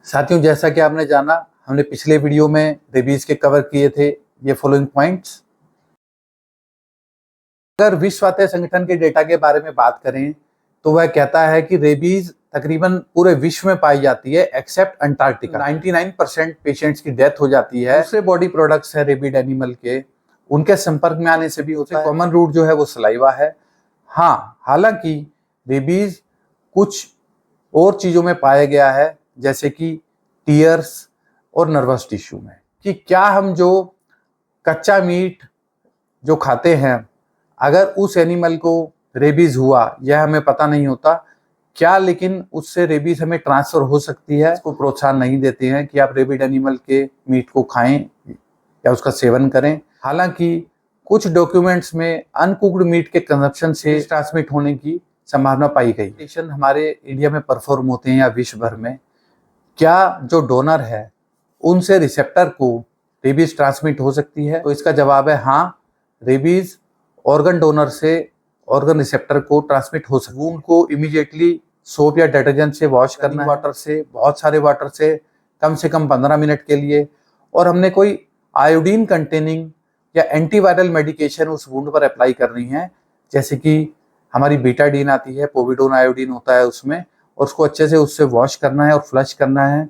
साथियों, जैसा कि आपने जाना, हमने पिछले वीडियो में रेबीज के कवर किए थे ये फॉलोइंग पॉइंट्स। अगर विश्व स्वास्थ्य संगठन के डेटा के बारे में बात करें तो वह कहता है कि रेबीज तकरीबन पूरे विश्व में पाई जाती है एक्सेप्ट अंटार्कटिका। 99% पेशेंट्स की डेथ हो जाती है। दूसरे बॉडी प्रोडक्ट्स है रेबीड एनिमल के, उनके संपर्क में आने से भी होता है। कॉमन रूट जो है वो सलाइवा है। हाँ, हालांकि रेबीज कुछ और चीजों में पाया गया है, जैसे कि टीयर्स और नर्वस टिश्यू में। कि क्या हम जो कच्चा मीट जो खाते हैं, अगर उस एनिमल को रेबीज हुआ यह हमें पता नहीं होता क्या, लेकिन उससे रेबीज हमें ट्रांसफर हो सकती है। इसको प्रोत्साहन नहीं देते हैं कि आप रेबीड एनिमल के मीट को खाएं या उसका सेवन करें। हालांकि कुछ डॉक्यूमेंट्स में अनकुक्ड मीट के कंजप्शन से ट्रांसमिट होने की संभावना पाई गई। पेशेंट हमारे इंडिया में परफॉर्म होते हैं या विश्व भर में, क्या जो डोनर है उनसे रिसेप्टर को रेबीज ट्रांसमिट हो सकती है? तो इसका जवाब है हाँ, रेबीज ऑर्गन डोनर से ऑर्गन रिसेप्टर को ट्रांसमिट हो सकती है। वूंड को इमीडिएटली सोप या डिटर्जेंट से वॉश करना है, वाटर से, बहुत सारे वाटर से कम 15 मिनट के लिए। और हमने कोई आयोडीन कंटेनिंग या एंटीवायरल मेडिकेशन उस वूंड पर अप्लाई करनी है, जैसे कि हमारी बीटाडीन आती है, पोविडोन आयोडीन होता है उसमें, और उसको अच्छे से उससे वॉश करना है और फ्लश करना है।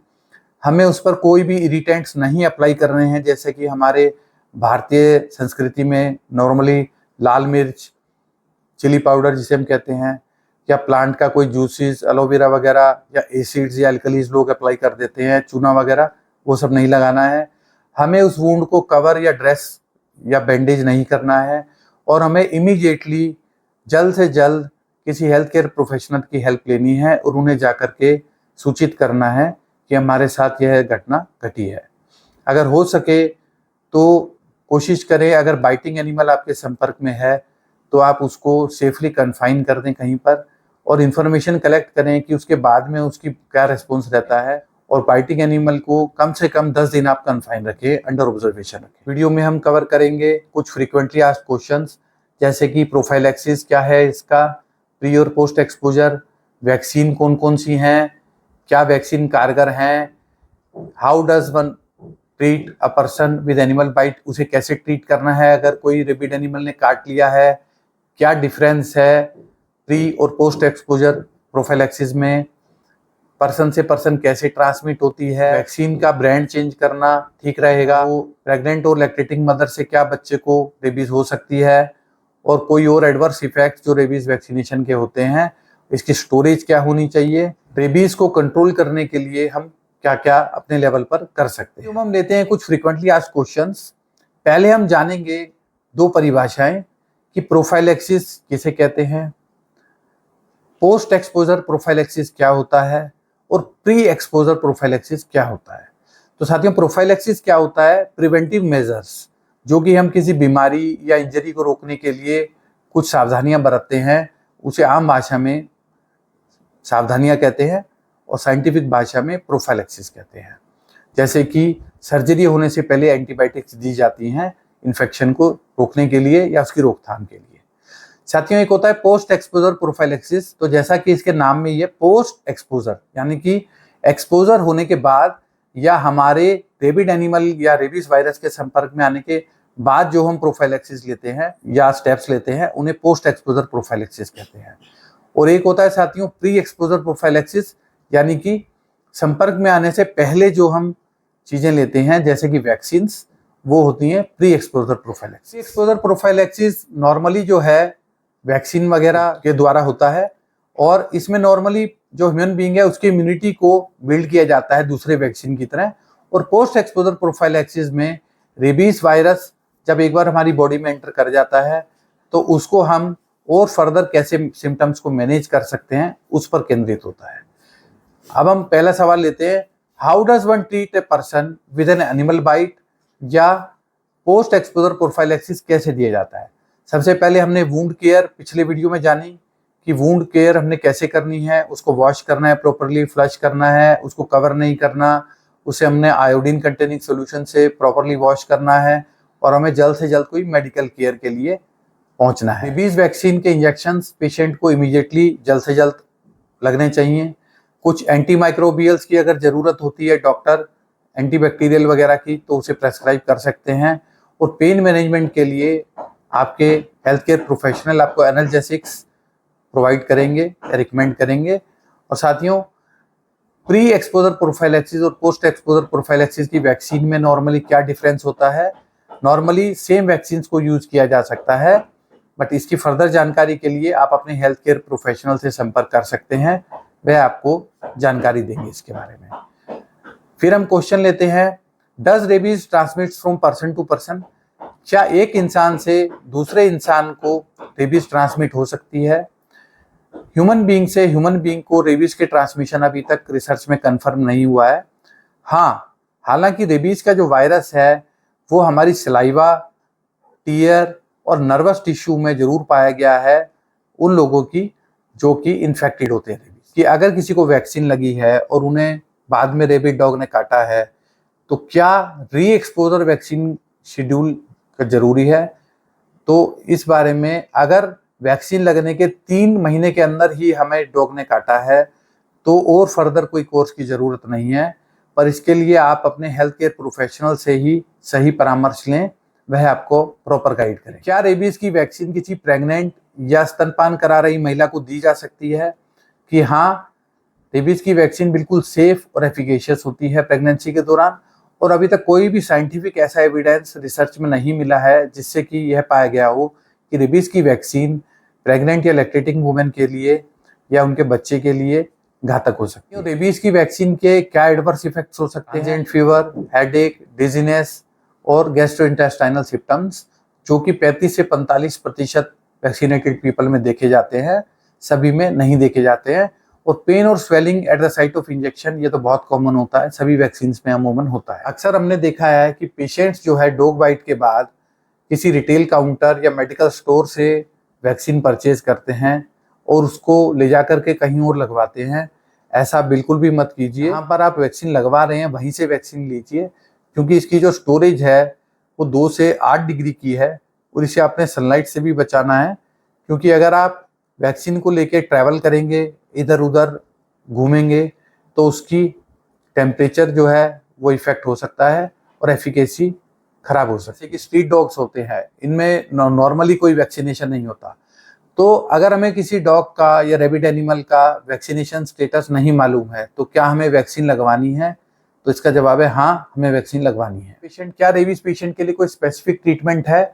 हमें उस पर कोई भी इरिटेंट्स नहीं अप्लाई करने हैं, जैसे कि हमारे भारतीय संस्कृति में नॉर्मली लाल मिर्च, चिली पाउडर जिसे हम कहते हैं, या प्लांट का कोई जूसेस, एलोवेरा वगैरह, या एसिड्स या एल्कलीज लोग अप्लाई कर देते हैं, चूना वगैरह, वो सब नहीं लगाना है। हमें उस वुंड को कवर या ड्रेस या बैंडेज नहीं करना है, और हमें इमीडिएटली जल्द से जल्द किसी हेल्थ केयर प्रोफेशनल की हेल्प लेनी है और उन्हें जाकर के सूचित करना है कि हमारे साथ यह घटना घटी है। अगर हो सके तो कोशिश करें, अगर बाइटिंग एनिमल आपके संपर्क में है तो आप उसको सेफली कन्फाइन कर दें कहीं पर, और इन्फॉर्मेशन कलेक्ट करें कि उसके बाद में उसकी क्या रिस्पॉन्स रहता है। और बाइटिंग एनिमल को कम से कम 10 दिन आप कन्फाइन रखें, अंडर ऑब्जर्वेशन रखें। वीडियो में हम कवर करेंगे कुछ फ्रीक्वेंटली आस्क्ड क्वेश्चंस, जैसे कि प्रोफाइलैक्सिस क्या है इसका, प्री और पोस्ट एक्सपोजर, वैक्सीन कौन कौन सी हैं, क्या वैक्सीन कारगर हैं, how does one treat a person with animal bite, उसे कैसे ट्रीट करना है अगर कोई रेबिड एनिमल ने काट लिया है, क्या डिफरेंस है प्री और पोस्ट एक्सपोजर प्रोफाइलैक्सिस में, पर्सन से पर्सन कैसे ट्रांसमिट होती है, वैक्सीन का ब्रांड चेंज करना ठीक रहेगा, वो प्रेग्नेंट और लैक्टेटिंग मदर से क्या बच्चे को रेबीज हो सकती है, और कोई और एडवर्स इफेक्ट जो रेबीज वैक्सीनेशन के होते हैं, इसकी स्टोरेज क्या होनी चाहिए, रेबीज को कंट्रोल करने के लिए हम क्या क्या अपने लेवल पर कर सकते हैं। हम लेते हैं कुछ फ्रीक्वेंटली आस्क्ड क्वेश्चंस। पहले हम जानेंगे दो परिभाषाएं कि प्रोफाइलैक्सिस किसे कहते हैं, पोस्ट एक्सपोजर प्रोफाइलैक्सिस क्या होता है, और प्री एक्सपोजर प्रोफाइलैक्सिस क्या होता है। तो साथियों, प्रोफाइलैक्सिस क्या होता है? प्रिवेंटिव मेजर्स, जो कि हम किसी बीमारी या इंजरी को रोकने के लिए कुछ सावधानियां बरतते हैं, उसे आम भाषा में सावधानियां कहते हैं और साइंटिफिक भाषा में प्रोफाइलैक्सिस कहते हैं। जैसे कि सर्जरी होने से पहले एंटीबायोटिक्स दी जाती हैं इन्फेक्शन को रोकने के लिए या उसकी रोकथाम के लिए। साथियों, एक होता है पोस्ट एक्सपोजर प्रोफाइलैक्सिस। तो जैसा कि इसके नाम में ये पोस्ट एक्सपोजर, यानी कि एक्सपोजर होने के बाद या हमारे रेबिड एनिमल या रेबीज वायरस के संपर्क में आने के बाद जो हम प्रोफाइलैक्सिस लेते हैं या स्टेप्स लेते हैं, उन्हें पोस्ट एक्सपोजर प्रोफाइलैक्सिस कहते हैं। और एक होता है साथियों प्री एक्सपोजर प्रोफाइलैक्सिस, यानी कि संपर्क में आने से पहले जो हम चीजें लेते हैं जैसे कि वैक्सीन्स, वो होती हैं pre exposure prophylaxis. Exposure prophylaxis normally जो है वैक्सीन वगैरह के द्वारा होता है, और इसमें नॉर्मली जो ह्यूमन बीइंग है उसकी इम्यूनिटी को बिल्ड किया जाता है दूसरे वैक्सीन की तरह। और पोस्ट एक्सपोजर प्रोफाइलैक्सिस में रेबीज वायरस जब एक बार हमारी बॉडी में एंटर कर जाता है तो उसको हम और फर्दर कैसे सिम्टम्स को मैनेज कर सकते हैं उस पर केंद्रित होता है। अब हम पहला सवाल लेते हैं, how does one treat a person with an animal bite, या पोस्ट एक्सपोजर प्रोफाइलैक्सिस कैसे दिया जाता है। सबसे पहले हमने वुंड केयर पिछले वीडियो में जानी कि वुंड केयर हमने कैसे करनी है, उसको वॉश करना है प्रॉपरली, फ्लश करना है, उसको कवर नहीं करना, उसे हमने आयोडीन कंटेनिंग सोल्यूशन से प्रॉपरली वॉश करना है, और हमें जल्द से जल्द कोई मेडिकल केयर के लिए पहुंचना है। रेबीज वैक्सीन के इंजेक्शंस पेशेंट को इमीडिएटली जल्द से जल्द लगने चाहिए। कुछ एंटीमाइक्रोबियल्स की अगर ज़रूरत होती है डॉक्टर एंटीबैक्टीरियल वगैरह की तो उसे प्रेस्क्राइब कर सकते हैं। और पेन मैनेजमेंट के लिए आपके हेल्थ केयर प्रोफेशनल आपको एनाल्जेसिक्स प्रोवाइड करेंगे या रिकमेंड करेंगे। और साथियों, प्री एक्सपोजर प्रोफाइलैक्सिस और पोस्ट एक्सपोजर प्रोफाइलैक्सिस की वैक्सीन में नॉर्मली क्या डिफरेंस होता है? नॉर्मली सेम वैक्सीन को यूज किया जा सकता है, बट इसकी फर्दर जानकारी के लिए आप अपने हेल्थ केयर प्रोफेशनल से संपर्क कर सकते हैं, वह आपको जानकारी देंगे इसके बारे में। फिर हम क्वेश्चन लेते हैं, does rabies transmits from person to person? क्या एक इंसान से दूसरे इंसान को रेबीज ट्रांसमिट हो सकती है? ह्यूमन बीइंग से ह्यूमन बीइंग को रेबीज के ट्रांसमिशन अभी तक रिसर्च में कंफर्म नहीं हुआ है। हाँ, हालांकि रेबीज का जो वायरस है वो हमारी सलाइवा, टीयर और नर्वस टिश्यू में जरूर पाया गया है उन लोगों की जो कि इन्फेक्टेड होते हैं रेबीज कि अगर किसी को वैक्सीन लगी है और उन्हें बाद में रेबीज डॉग ने काटा है तो क्या री एक्सपोजर वैक्सीन शेड्यूल जरूरी है? तो इस बारे में अगर वैक्सीन लगने के 3 महीने के अंदर ही हमें डॉग ने काटा है तो और फर्दर कोई कोर्स की ज़रूरत नहीं है, पर इसके लिए आप अपने हेल्थ केयर प्रोफेशनल से ही सही परामर्श लें, वह आपको प्रॉपर गाइड करें। क्या रेबीज की वैक्सीन किसी प्रेग्नेंट या स्तनपान करा रही महिला को दी जा सकती है? कि हाँ, रेबीज की वैक्सीन बिल्कुल सेफ और एफिकेशियस होती है प्रेगनेंसी के दौरान, और अभी तक कोई भी साइंटिफिक ऐसा एविडेंस रिसर्च में नहीं मिला है जिससे कि यह पाया गया हो कि रेबीज की वैक्सीन प्रेग्नेंट या लैक्टेटिंग वुमेन के लिए या उनके बच्चे के लिए घातक हो सकती है। रेबीज की वैक्सीन के क्या एडवर्स इफेक्ट्स हो सकते हैं? फीवर, हेडेक, डिजीनेस और गैस्ट्रोइंटेस्टाइनल सिम्टम्स, जो कि 35 से 45% वैक्सीनेटेड पीपल में देखे जाते हैं, सभी में नहीं देखे जाते हैं। और पेन और swelling at the site of injection, ये तो बहुत कॉमन होता है, सभी वैक्सीन में अमूमन होता है। अक्सर हमने देखा है कि पेशेंट्स जो है डॉग बाइट के बाद किसी रिटेल काउंटर या मेडिकल स्टोर से वैक्सीन परचेज करते हैं और उसको ले जा करके कहीं और लगवाते हैं। ऐसा बिल्कुल भी मत कीजिए। यहाँ पर आप वैक्सीन लगवा रहे हैं वहीं से वैक्सीन लीजिए, क्योंकि इसकी जो स्टोरेज है वो 2 से 8 डिग्री की है और इसे आपने सनलाइट से भी बचाना है, क्योंकि अगर आप वैक्सीन को लेके ट्रैवल करेंगे, इधर उधर घूमेंगे, तो उसकी टेम्परेचर जो है वो इफेक्ट हो सकता है और एफिकेसी खराब हो सकती है। कि स्ट्रीट डॉग्स होते हैं, इनमें नॉर्मली कोई वैक्सीनेशन नहीं होता, तो अगर हमें किसी डॉग का या रेबिड एनिमल का वैक्सीनेशन स्टेटस नहीं मालूम है तो क्या हमें वैक्सीन लगवानी है? तो इसका जवाब है हाँ, हमें वैक्सीन लगवानी है। क्या रेबीज पेशेंट के लिए कोई स्पेसिफिक ट्रीटमेंट है?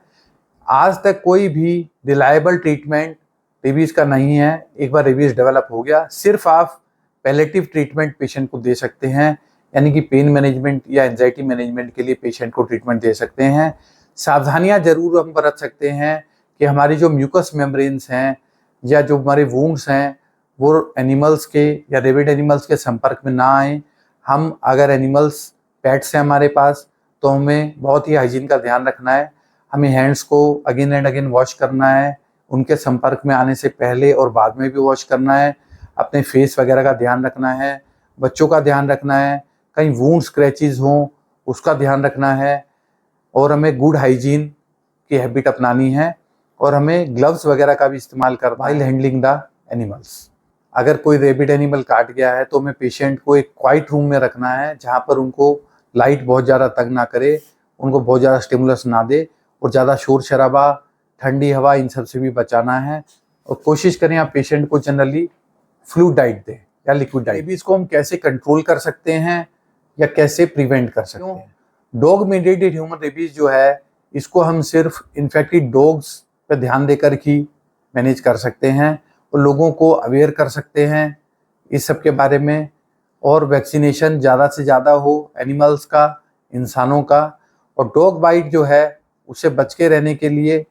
आज तक कोई भी रिलायबल ट्रीटमेंट रेबीज का नहीं है। एक बार रेबीज डेवलप हो गया, सिर्फ आप पैलेटिव ट्रीटमेंट पेशेंट को दे सकते हैं, यानी कि पेन मैनेजमेंट या एंजाइटी मैनेजमेंट के लिए पेशेंट को ट्रीटमेंट दे सकते हैं। सावधानियां जरूर हम बरत सकते हैं कि हमारी जो म्यूकस मेम्ब्रेन्स हैं या जो हमारे वूंड्स हैं वो एनिमल्स के या रेबिड एनिमल्स के संपर्क में ना आए। हम अगर एनिमल्स पेट्स हैं हमारे पास तो हमें बहुत ही हाइजीन का ध्यान रखना है। हमें हैंड्स को अगेन एंड अगेन वॉश करना है, उनके संपर्क में आने से पहले और बाद में भी वॉश करना है। अपने फेस वगैरह का ध्यान रखना है, बच्चों का ध्यान रखना है, कहीं वूंड स्क्रैचेस हों उसका ध्यान रखना है, और हमें गुड हाइजीन की हैबिट अपनानी है, और हमें ग्लव्स वगैरह का भी इस्तेमाल कर व्हाइल हैंडलिंग द एनिमल्स। अगर कोई रेबिड एनिमल काट गया है तो हमें पेशेंट को एक क्वाइट रूम में रखना है जहाँ पर उनको लाइट बहुत ज़्यादा तंग ना करे, उनको बहुत ज़्यादा स्टिमुलस ना दे, और ज़्यादा शोर शराबा, ठंडी हवा, इन सब से भी बचाना है। और कोशिश करें आप पेशेंट को जनरली फ्लूइड डाइट दें या लिक्विड डाइट। रेबीज को हम कैसे कंट्रोल कर सकते हैं या कैसे प्रिवेंट कर सकते हैं? डॉग मेडिएटेड ह्यूमन रेबीज जो है इसको हम सिर्फ इन्फेक्टेड डॉग्स पर ध्यान देकर ही मैनेज कर सकते हैं और लोगों को अवेयर कर सकते हैं इस सब के बारे में, और वैक्सीनेशन ज़्यादा से ज़्यादा हो एनिमल्स का, इंसानों का। और डॉग बाइट जो है उससे बच के रहने के लिए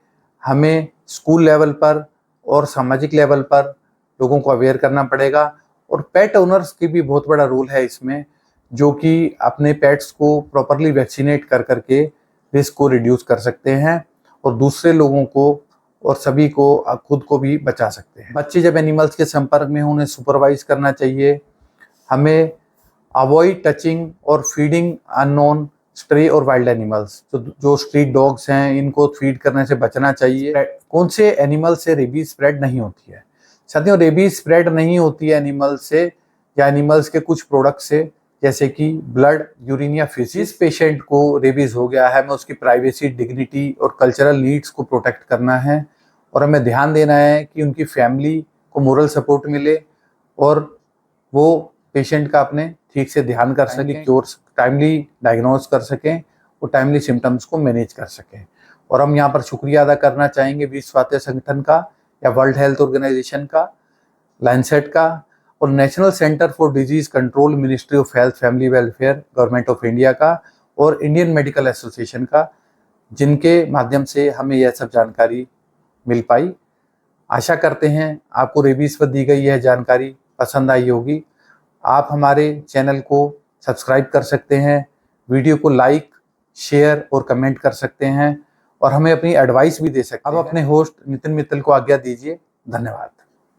हमें स्कूल लेवल पर और सामाजिक लेवल पर लोगों को अवेयर करना पड़ेगा। और पेट ओनर्स की भी बहुत बड़ा रोल है इसमें, जो कि अपने पेट्स को प्रॉपरली वैक्सीनेट कर करके रिस्क को रिड्यूस कर सकते हैं और दूसरे लोगों को और सभी को, खुद को भी बचा सकते हैं। बच्चे जब एनिमल्स के संपर्क में हों उन्हें सुपरवाइज करना चाहिए। हमें अवॉइड टचिंग और फीडिंग अननोन स्ट्रे और वाइल्ड एनिमल्स, तो जो स्ट्रीट डॉग्स हैं इनको फीड करने से बचना चाहिए। कौन से एनिमल से रेबीज स्प्रेड नहीं होती है? साथियों, रेबीज स्प्रेड नहीं होती है एनिमल से या एनिमल्स के कुछ प्रोडक्ट से, जैसे कि ब्लड, यूरिन या फीसिस। पेशेंट को रेबीज हो गया है, हमें उसकी प्राइवेसी, डिग्निटी और कल्चरल नीड्स को प्रोटेक्ट करना है, और हमें ध्यान देना है कि उनकी फैमिली को मोरल सपोर्ट मिले और वो पेशेंट का अपने ठीक से ध्यान कर सकें, क्योर टाइमली डायग्नोज कर सकें और टाइमली सिम्टम्स को मैनेज कर सकें। और हम यहाँ पर शुक्रिया अदा करना चाहेंगे विश्व स्वास्थ्य संगठन का, या वर्ल्ड हेल्थ ऑर्गेनाइजेशन का, लैंसेट का, और national centre for disease control, ministry of health family welfare, government of India का, और इंडियन मेडिकल एसोसिएशन का, जिनके माध्यम से हमें यह सब जानकारी मिल पाई। आशा करते हैं आपको रेबीज पर दी गई यह जानकारी पसंद आई होगी। आप हमारे चैनल को सब्सक्राइब कर सकते हैं, वीडियो को लाइक, शेयर और कमेंट कर सकते हैं, और हमें अपनी एडवाइस भी दे सकते हैं। अब अपने होस्ट नितिन मित्तल को आज्ञा दीजिए। धन्यवाद।